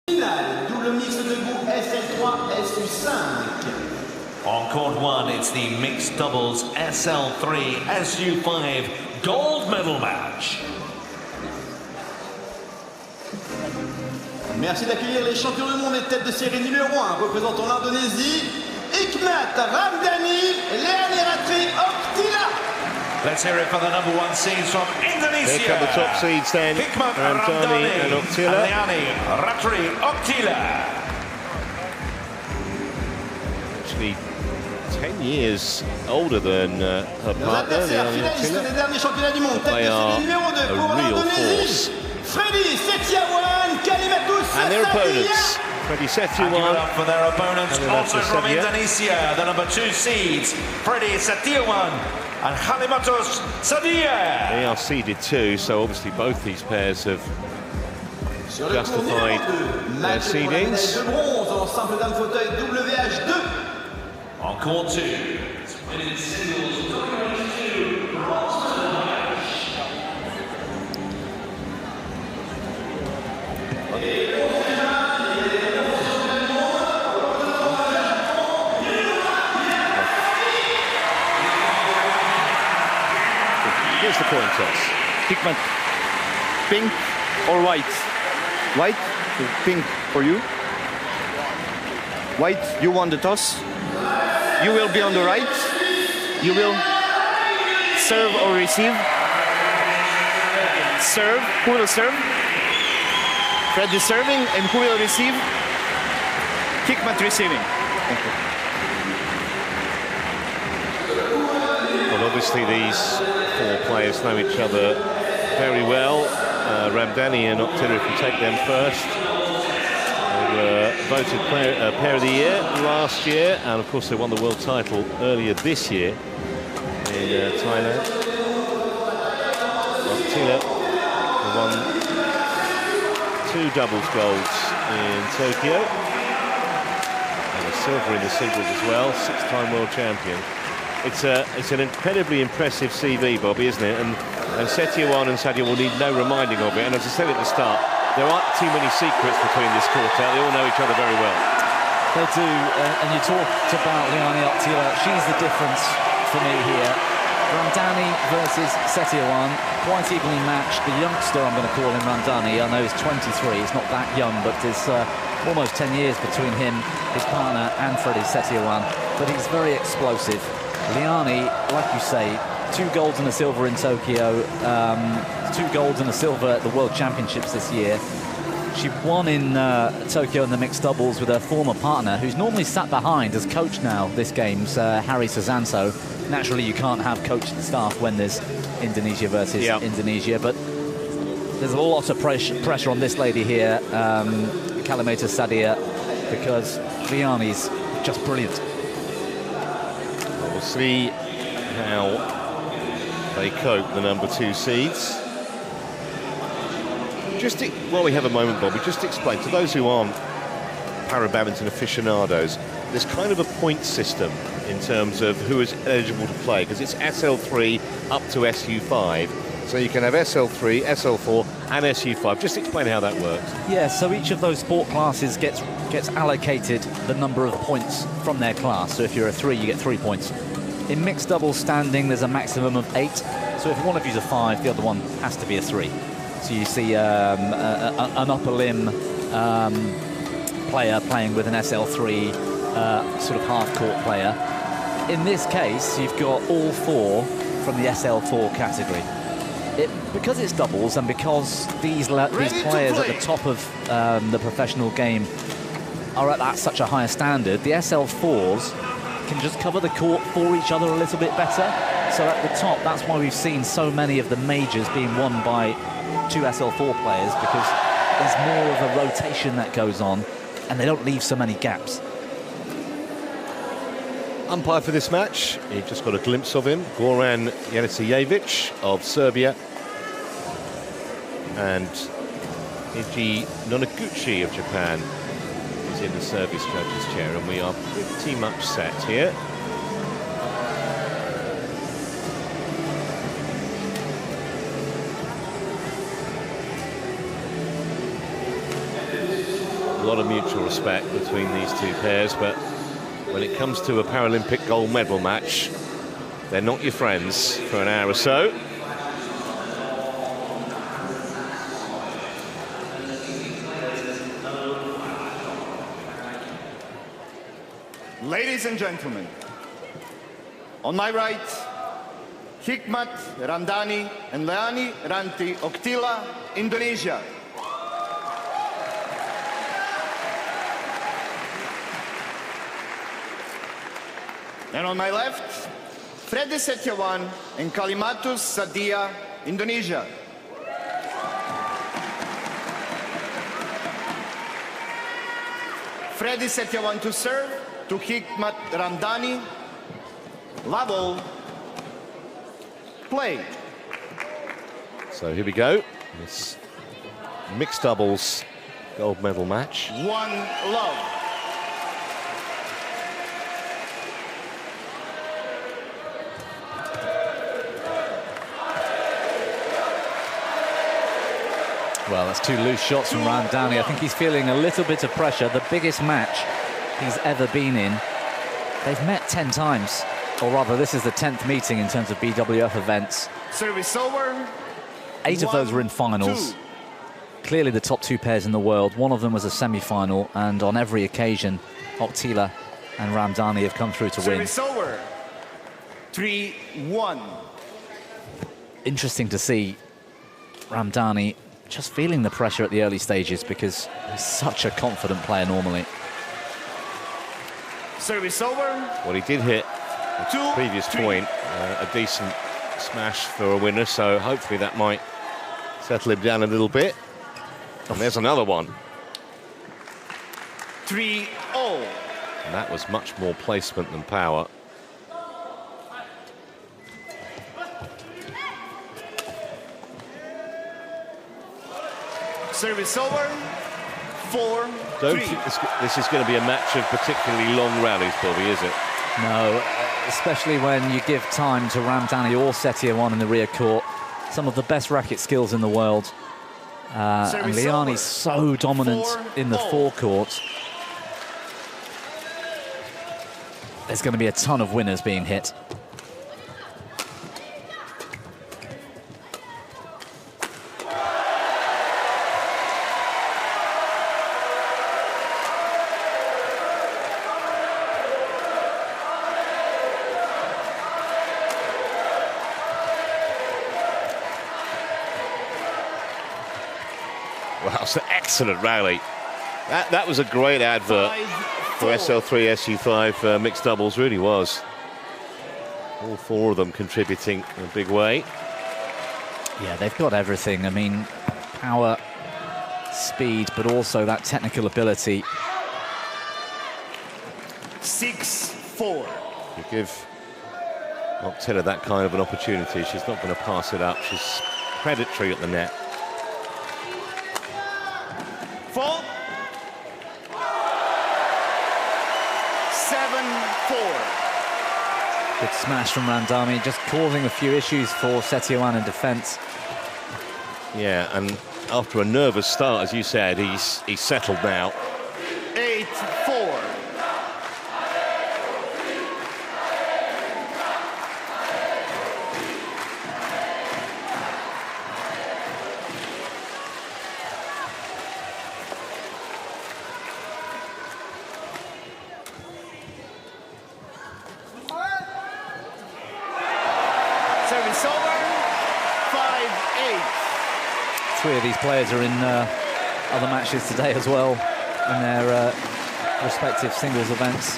Finale, double mixte debout SL3 SU5. On court one, it's the mixed doubles SL3 SU5 gold medal match. Merci d'accueillir les champions du monde et tête de série numéro 1 représentant l'Indonésie, Hikmat, RAMDANI, Leani, Ratri, OKTILA. Let's hear it for the number one seeds from Indonesia. Here come the top seeds then, Hikmat, RAMDANI and OKTILA. Leani, Ratri, OKTILA. Actually, 10 years older than her partner, Leani OKTILA. They are a real force. Fredy, SETIAWAN Khalimatus. And their opponents, Fredy, SETIAWAN. For their opponents, also from Indonesia, the number two seeds, Fredy, SETIAWAN and Khalimatus, SADIYAH. They are seeded too, so obviously both these pairs have justified their seedings. On court two. Here's the coin toss. Hikmat, pink or white? White, pink for you. White, you won the toss. You will be on the right. You will serve or receive. Serve, who will serve? Fredy serving, and who will receive? Hikmat receiving. Thank you. Well, obviously these four players know each other very well. RAMDANI and OKTILA, if we take them first, they were voted pair of the year last year, and of course they won the world title earlier this year in Thailand. OKTILA won 2 doubles golds in Tokyo and a silver in the singles as well, 6-time world champion. It's an incredibly impressive CV, Bobby, isn't it? And SETIAWAN and SADIYAH will need no reminding of it. And as I said at the start, there aren't too many secrets between this quartet. They all know each other very well. They do, and you talked about Leani OKTILA. She's the difference for me here. RAMDANI versus SETIAWAN, quite evenly matched. The youngster, I'm going to call him RAMDANI, I know he's 23, he's not that young, but there's almost 10 years between him, his partner, and Fredy, SETIAWAN. But he's very explosive. Leani, like you say, 2 golds and a silver in Tokyo, 2 golds and a silver at the World Championships this year. She won in Tokyo in the mixed doubles with her former partner, who's normally sat behind as coach now this game's Harry Susanto. Naturally, you can't have coaching staff when there's Indonesia versus Indonesia, but there's a lot of pressure on this lady here, Khalimatus SADIYAH, because Leani's just brilliant. We'll see how they cope, the number 2 seeds. Just while we have a moment, Bobby, just explain to those who aren't para-badminton aficionados, there's kind of a point system in terms of who is eligible to play, because it's SL3 up to SU5. So you can have SL3, SL4 and SU5. Just explain how that works. Yeah, so each of those sport classes gets allocated the number of points from their class. So if you're a 3, you get 3 points. In mixed double standing, there's a maximum of 8. So if one of you's a 5, the other one has to be a 3. So you see an upper limb player playing with an SL3 sort of half-court player. In this case, you've got all 4 from the SL4 category. Because it's doubles and because these players at the top of the professional game are at such a higher standard, the SL4s can just cover the court for each other a little bit better. So at the top, that's why we've seen so many of the majors being won by 2 SL4 players, because there's more of a rotation that goes on and they don't leave so many gaps. Umpire for this match, you've just got a glimpse of him, Goran Janicijevic of Serbia, and Iji Nonaguchi of Japan is in the service judge's chair, and we are pretty much set here. lot of mutual respect between these two pairs, but when it comes to a Paralympic gold medal match, they're not your friends for an hour or so. Ladies and gentlemen, on my right, Hikmat, Ramdani, and Leani, Ratri, OKTILA, Indonesia. And on my left, Fredy SETIAWAN and Khalimatus, SADIYAH, Indonesia. Fredy SETIAWAN to serve, to Hikmat Ramdani. Level. Play. So here we go. This mixed doubles gold medal match. 1 love. Well, that's 2 loose shots from Ramdani. I think he's feeling a little bit of pressure. The biggest match he's ever been in. They've met 10 times, or rather, this is the 10th meeting in terms of BWF events. Service over. 8 of those were in finals. 2. Clearly the top 2 pairs in the world. One of them was a semi-final, and on every occasion, OKTILA and Ramdani have come through to win. Service over. 3-1. Interesting to see Ramdani just feeling the pressure at the early stages, because he's such a confident player normally. Service over. Well, he did hit at the previous point a decent smash for a winner, so hopefully that might settle him down a little bit. And there's another one. 3-0. And that was much more placement than power. Service over. 4-3. Don't think this is going to be a match of particularly long rallies, Bobby, is it? No, especially when you give time to Ramdani or SETIAWAN in the rear court. Some of the best racket skills in the world. And Leani's so dominant in the forecourt. There's going to be a ton of winners being hit. Wow, it's an excellent rally. That was a great advert for SL3 SU5 mixed doubles, really was. All 4 of them contributing in a big way. Yeah, they've got everything. I mean, power, speed, but also that technical ability. 6-4. You give OKTILA that kind of an opportunity, she's not going to pass it up. She's predatory at the net. 4. 7-4. Good smash from Ramdani, just causing a few issues for SETIAWAN in defence. Yeah, and after a nervous start, as you said, he's settled now. 8-4. Service over. 5-8. 3 of these players are in other matches today as well in their respective singles events.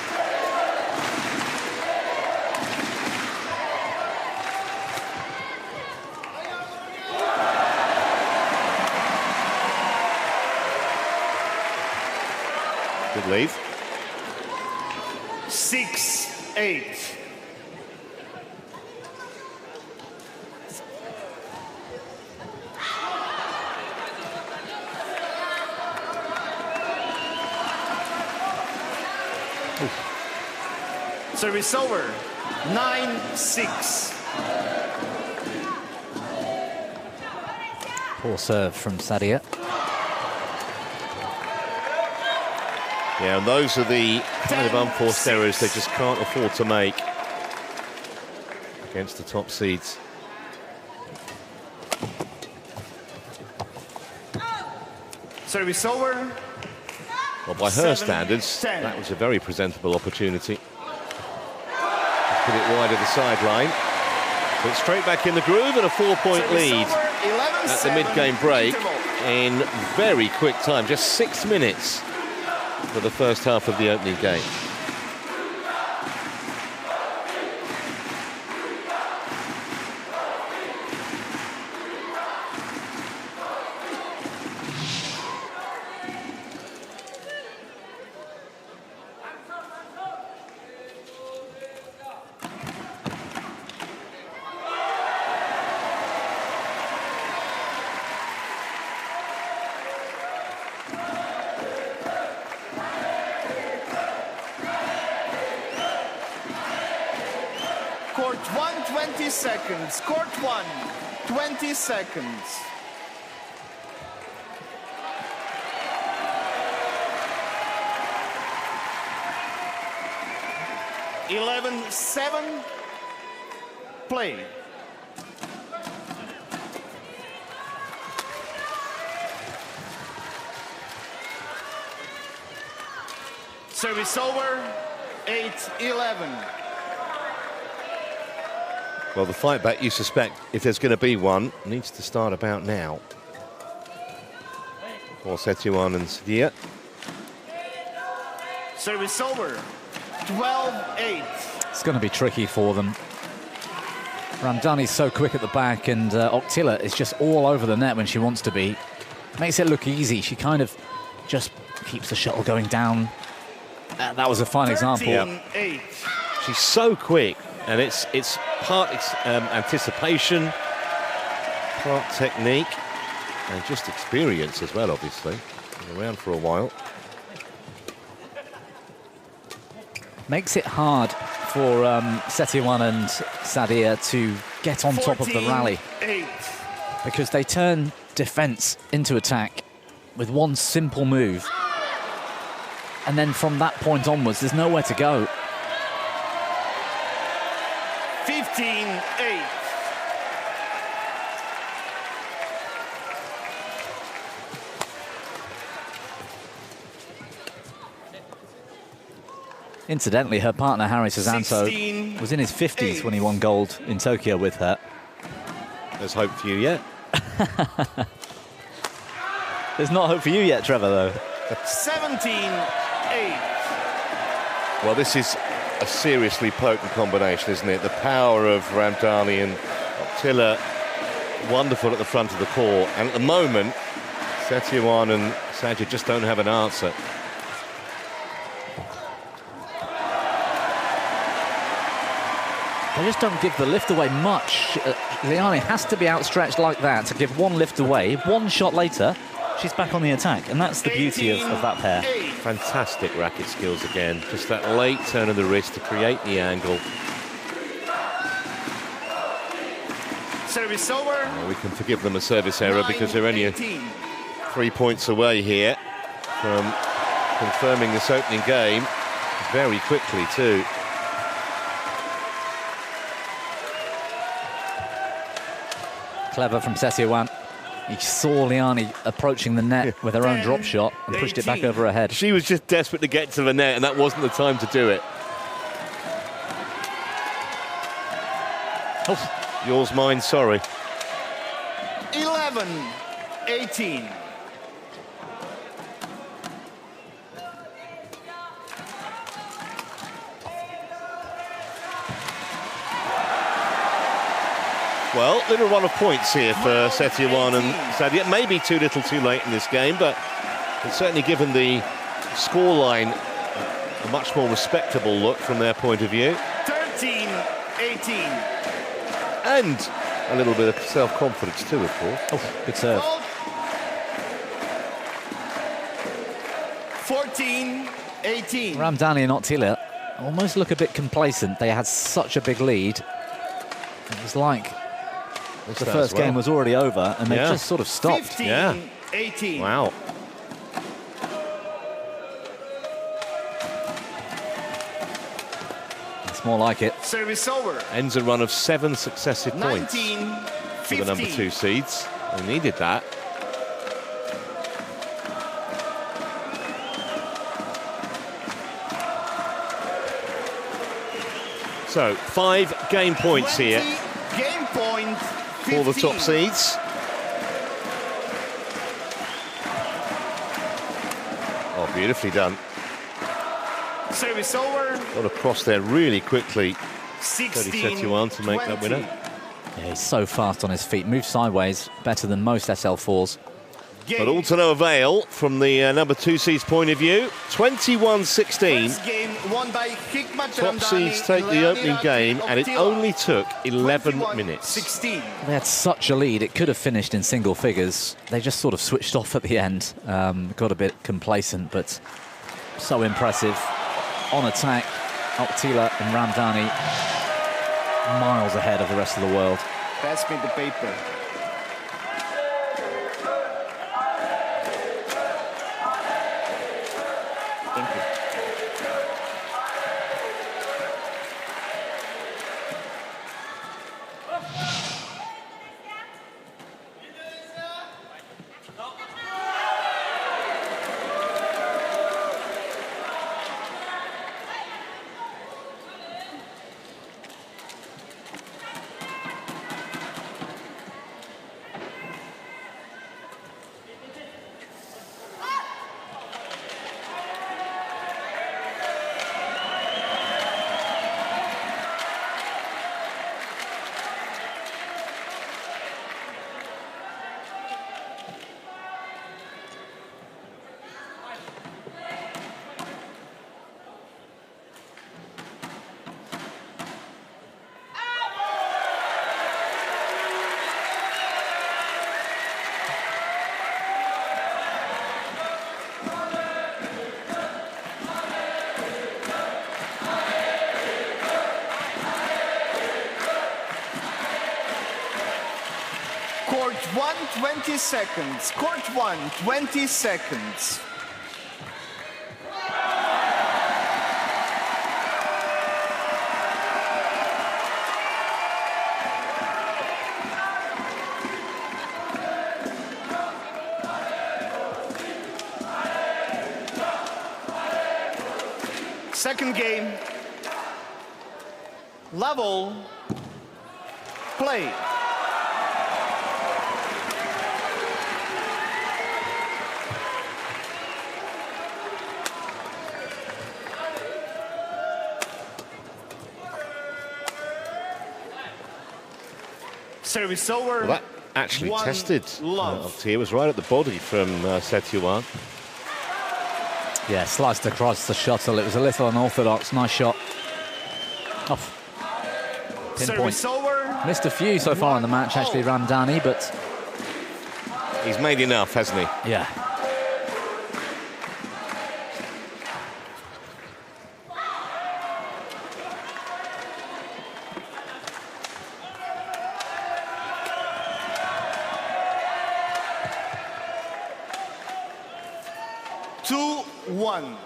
Good lead. 6-8. Service over. 9-6. Poor serve from SADIYAH. Yeah, and those are the kind of unforced errors they just can't afford to make against the top seeds. Service over. Well, by her standards, that was a very presentable opportunity. Put it wide of the sideline. But straight back in the groove and a 4-point lead at the mid-game break in very quick time. Just 6 minutes for the first half of the opening game. Court 1, 20 seconds. Court 1, 20 seconds. (11-7). Play. Service over. 8-11. Well, the fight back, you suspect, if there's going to be one, needs to start about now. For SETIAWAN and SADIYAH. Service over. 12-8. It's going to be tricky for them. Ramdani's so quick at the back, and OKTILA is just all over the net when she wants to be. Makes it look easy. She kind of just keeps the shuttle going down. That was a fine example. Yeah. She's so quick, and it's part anticipation, part technique, and just experience as well, obviously. Been around for a while. Makes it hard for SETIAWAN and SADIYAH to get on top of the rally, because they turn defense into attack with one simple move, and then from that point onwards there's nowhere to go. 15-8. Incidentally, her partner Harry Susanto was in his 50s when he won gold in Tokyo with her. There's hope for you yet. There's not hope for you yet, Trevor, though. 17-8. Well, this is a seriously potent combination, isn't it? The power of Ramdani and OKTILA, wonderful at the front of the court. And at the moment, SETIAWAN and SADIYAH just don't have an answer. They just don't give the lift away much. Leani has to be outstretched like that to give one lift away. One shot later, she's back on the attack, and that's the beauty of that pair. Fantastic racket skills again. Just that late turn of the wrist to create the angle. Service over. Well, we can forgive them a service error because they're only 3 points away here from confirming this opening game very quickly too. Clever from SETIAWAN. You saw Leani approaching the net with her own drop shot and pushed it back over her head. She was just desperate to get to the net, and that wasn't the time to do it. Oh. Yours, mine, sorry. 11-18. Well, little run of points here for SETIAWAN and SADIYAH. Maybe too little too late in this game, but it's certainly given the scoreline a much more respectable look from their point of view. 13-18. And a little bit of self-confidence too, of course. Oh, good serve. 14-18. Ramdani and OKTILA almost look a bit complacent. They had such a big lead. It was like the first game was already over, and they just sort of stopped. 15-18. Wow. That's more like it. Service over. Ends a run of 7 successive points 19-15. for the number 2 seeds. They needed that. So 5 game points here Game point. 15. for the top seeds. Oh, beautifully done. Service over. Got across there really quickly. 16, SETIAWAN to make that 20. winner. Yeah, he's so fast on his feet. Moves sideways better than most SL4s. But all to no avail from the number 2 seeds point of view. 21-16. First game won by Hikmat. Top RAMDANI, seeds take the Leani, opening Ratri, game, and it OKTILA. only took 11 minutes. 16. They had such a lead, it could have finished in single figures. They just sort of switched off at the end. Got a bit complacent, but so impressive. On attack, OKTILA and RAMDANI miles ahead of the rest of the world. Pass me the paper. Thank you. Court 1, 20 seconds. Court 1, 20 seconds. Second game. Level. Play. Service over. Well, that actually One tested. love. OKTILA was right at the body from SETIAWAN. Yeah, sliced across the shuttle. It was a little unorthodox. Nice shot. Off. Pinpoint. Service over. Missed a few so far in the match, actually, RAMDANI, but He's made enough, hasn't he? yeah. Two, one.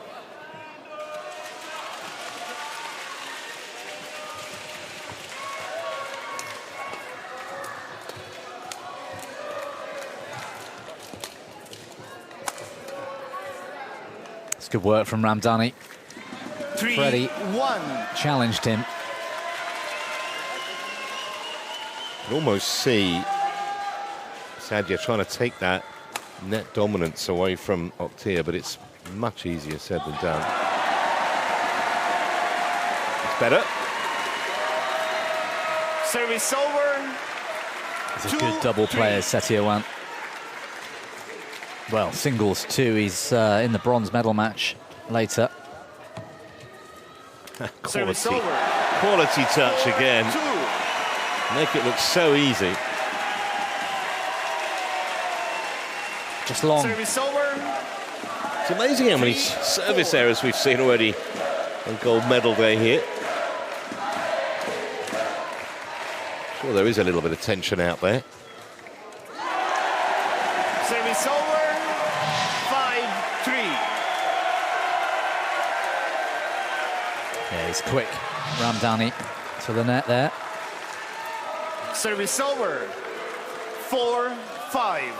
It's good work from RAMDANI. 3, Fredy. 1. Challenged him. You can almost see SADIYAH trying to take that net dominance away from OKTILA, but it's much easier said than done. It's better. Service over. It's a good double player, SETIAWAN. Well, singles too. He's in the bronze medal match later. Service Quality. over. Quality touch again. 2. Make it look so easy. Just long. Service over. It's amazing how many service errors we've seen already on gold medal day here. Sure, there is a little bit of tension out there. Service over. 5-3. Yeah, he's quick. Ramdani to the net there. Service over. 4-5.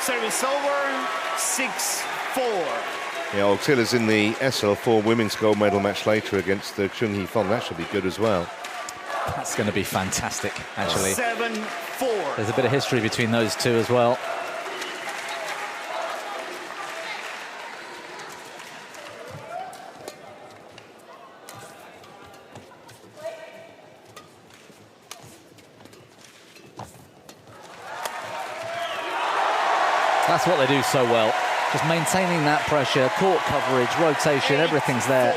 Service over. 6-4. Yeah, OKTILA's in the SL4 women's gold medal match later against the Chung Hee-fon. That should be good as well. That's going to be fantastic, actually. 7-4. There's a bit of history between those two as well. That's what they do so well. Just maintaining that pressure, court coverage, rotation, everything's there.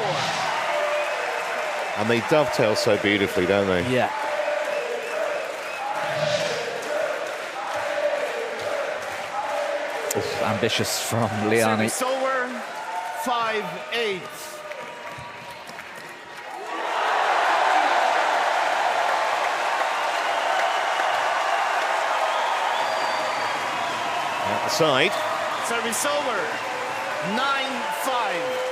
And they dovetail so beautifully, don't they? Yeah. Oof, ambitious from Leani. Service over. 5-8. At the side. Service over. 9-5.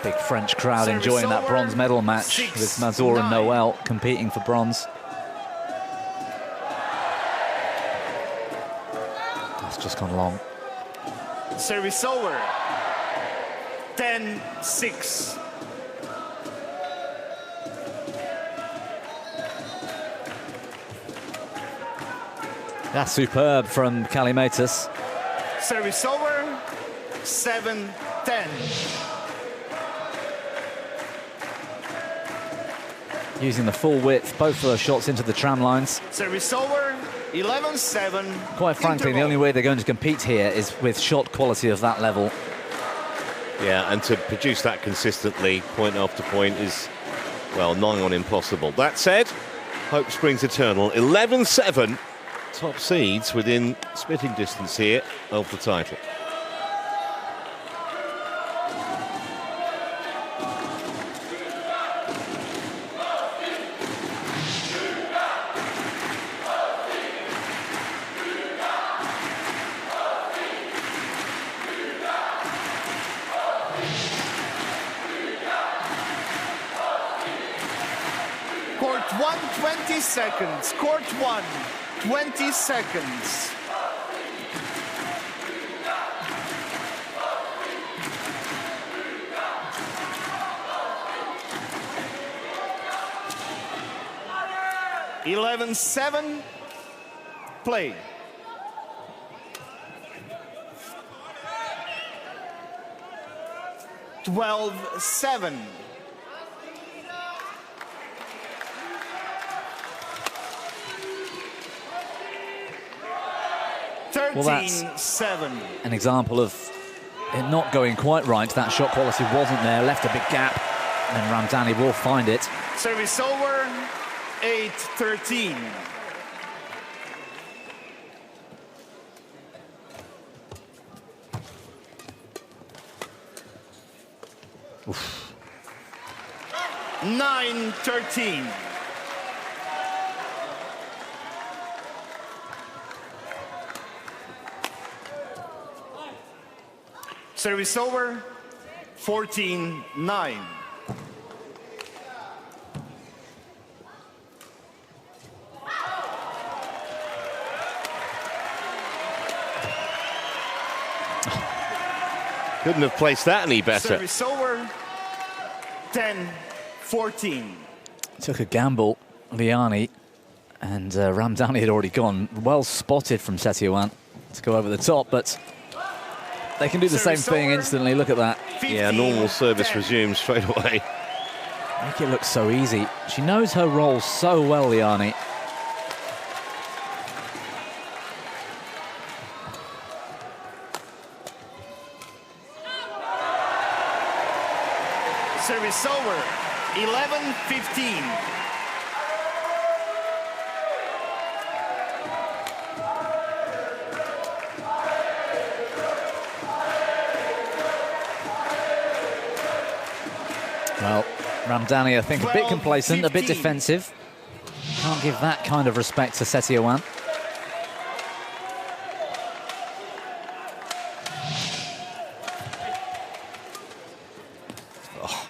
Big French crowd Service enjoying that over. bronze medal match with Mazur and 6-9. Noel competing for bronze. That's just gone long. Service over. 10-6. That's superb from Khalimatus. Service over. 7-10. Using the full width, both of those shots into the tram lines. Service over. 11-7. Quite frankly, the Interval. only way they're going to compete here is with shot quality of that level. Yeah, and to produce that consistently, point after point, is, well, nigh on impossible. That said, hope springs eternal. 11-7, top seeds within spitting distance here of the title. Court 1, 20 seconds. Court 1, 20 seconds. (11-7). Play. (12-7). Well, that's 13-7. an example of it not going quite right. That shot quality wasn't there, left a big gap, and Ramdani will find it. Service over. 8-13. Oof. 9-13. Service over. 14-9. Couldn't have placed that any better. Service over. 10-14. Took a gamble, Leani, and Ramdani had already gone. Well spotted from SETIAWAN to go over the top, but they can do the same Service thing over. instantly. Look at that. Yeah, normal service resumes straight away. Make it look so easy. She knows her role so well, Leani. Service over. 11-15. Ramdani, I think, a bit complacent, a bit defensive. Can't give that kind of respect to SETIAWAN. Oh,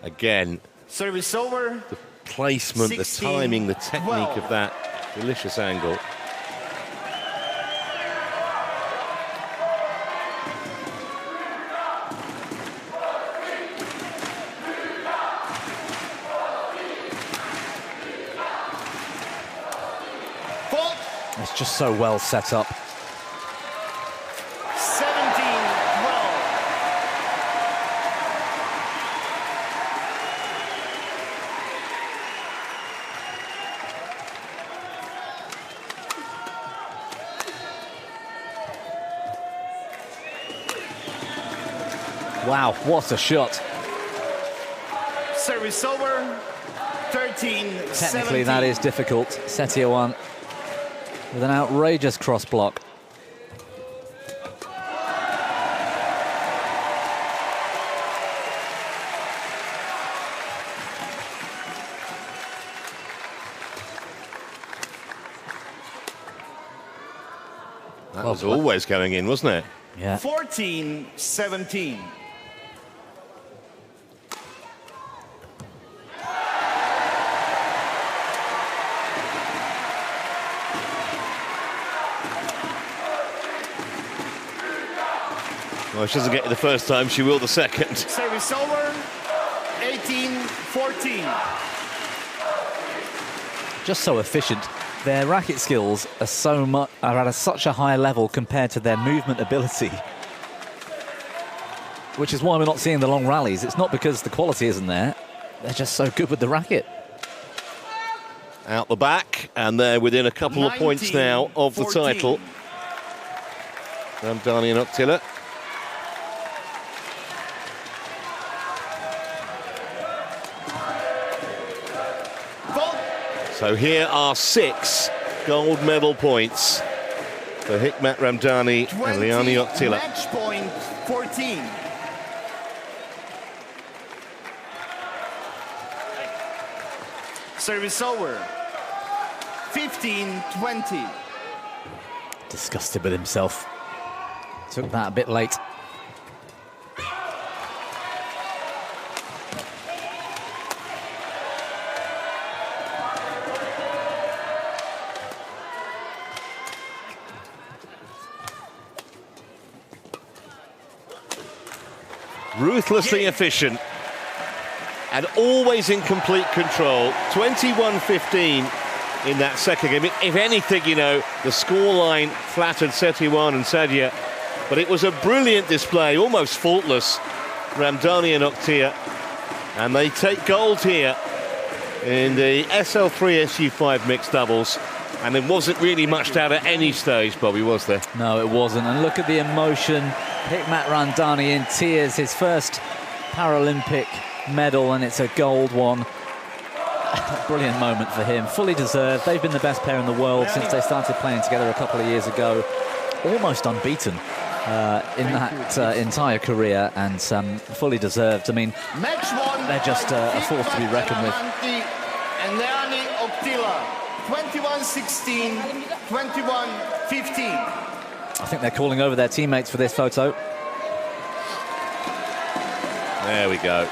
again, service over. the placement, the timing, the technique of that delicious angle. It's just so well set up. 17-12. Wow, what a shot. Service over. 13-17. Technically, that is difficult. SETIAWAN with an outrageous cross block. That was always going in, wasn't it? Yeah. 14-17. Well, she doesn't get it the first time, she will the second. Service over. 18-14. Just so efficient. Their racket skills are at such a high level compared to their movement ability, which is why we're not seeing the long rallies. It's not because the quality isn't there. They're just so good with the racket. Out the back, and they're within a couple of points now of the title. Ramdani and OKTILA. So here are 6 gold medal points for Hikmat Ramdani and Leani OKTILA. Match point 14. Service over. 15-20. Disgusted with himself. Took that a bit late. Ruthlessly efficient and always in complete control. 21-15 in that second game. If anything, you know, the scoreline flattered SETIAWAN and SADIYAH, but it was a brilliant display, almost faultless. Ramdani and OKTILA, and they take gold here in the SL3 SU5 mixed doubles. And there wasn't really much doubt at any stage, Bobby, was there? No, it wasn't. And look at the emotion. Hikmat Ramdani in tears. His first Paralympic medal, and it's a gold one. Brilliant moment for him. Fully deserved. They've been the best pair in the world since they started playing together a couple of years ago. Almost unbeaten in that entire career, and fully deserved. I mean, they're just a force to be reckoned with. And Leani OKTILA. 21-16, 21-15. I think they're calling over their teammates for this photo. There we go.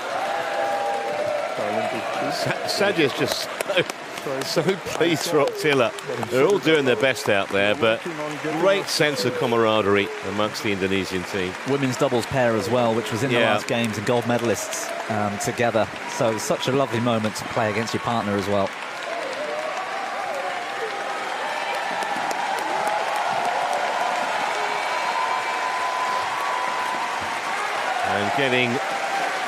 SADIYAH's just so pleased for OKTILA. They're all doing their best out there, but great sense of camaraderie amongst the Indonesian team. Women's doubles pair as well, which was in the last games, and gold medalists together. So such a lovely moment to play against your partner as well. And getting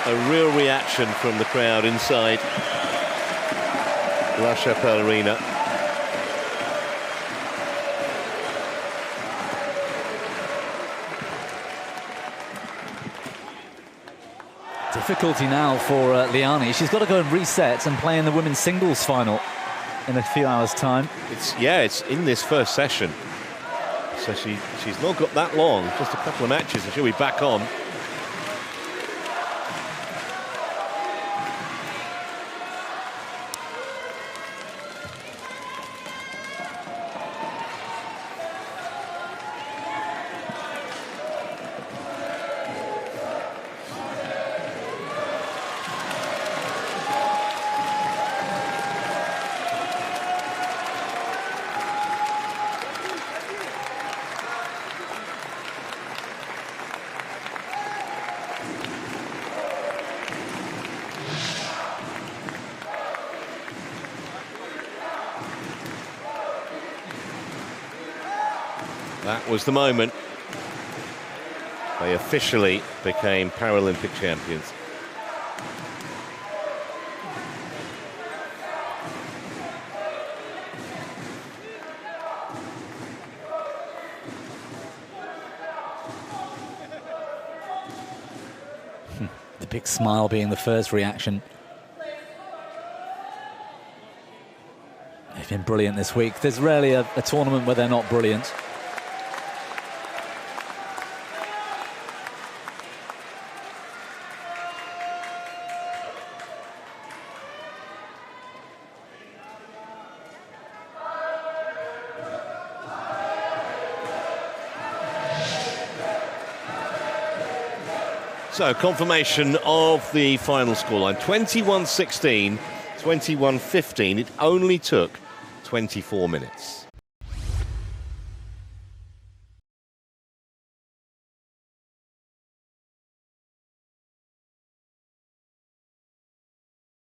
a real reaction from the crowd inside La Chapelle Arena. Difficulty now for Leani. She's got to go and reset and play in the women's singles final in a few hours' time. It's in this first session. So she's not got that long, just a couple of matches, and she'll be back on. That was the moment. They officially became Paralympic champions. The big smile being the first reaction. They've been brilliant this week. There's rarely a tournament where they're not brilliant. So, confirmation of the final scoreline, 21-16, 21-15. It only took 24 minutes.